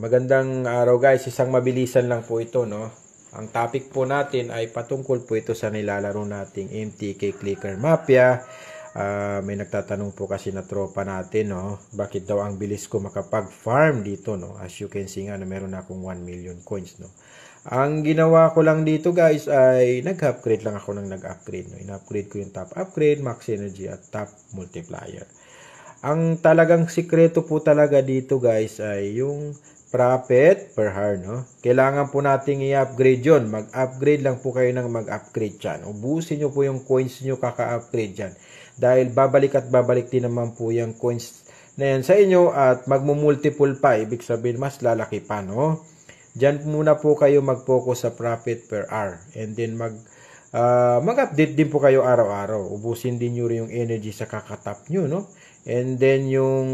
Magandang araw guys, isang mabilisan lang po ito, no? Ang topic po natin ay patungkol po ito sa nilalaro nating MTK Clicker Mafia. May nagtatanong po kasi na tropa natin, no? Bakit daw ang bilis ko makapag-farm dito, no? As you can see nga, meron akong 1 million coins, no? Ang ginawa ko lang dito guys ay nag-upgrade lang ako ng nag-upgrade, no? In-upgrade ko yung top upgrade, max energy at top multiplier. Ang talagang sikreto po talaga dito guys ay yung profit per hour, no? Kailangan po nating i-upgrade yon. Mag-upgrade lang po kayo ng mag-upgrade dyan. Ubusin nyo po yung coins nyo kaka-upgrade dyan. Dahil babalik at babalik din naman po yung coins na yan sa inyo at magmumultiple pa. Ibig sabihin mas lalaki pa, no? Dyan muna po kayo mag-focus sa profit per hour. And then mag-update din po kayo araw-araw. Ubusin din nyo rin yung energy sa kakatap nyo, no? And then yung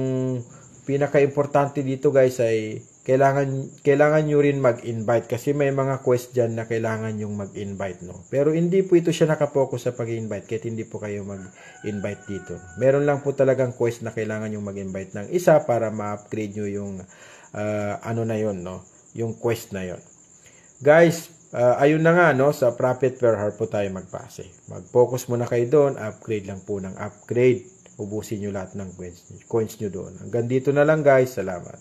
pinaka-importante dito guys ay kailangan nyo rin mag-invite kasi may mga quest dyan na kailangan yung mag-invite, no? Pero hindi po ito siya nakapokus sa pag-invite kahit hindi po kayo mag-invite dito. Meron lang po talagang quest na kailangan yung mag-invite ng isa para ma-upgrade nyo yung ano na yon, no? Yung quest na yon. Guys, ayun na nga, no? Sa profit per hour po tayo magpase. Mag-focus muna kayo doon, upgrade lang po ng upgrade. Ubusin nyo lahat ng coins nyo doon. Hanggang dito na lang guys. Salamat.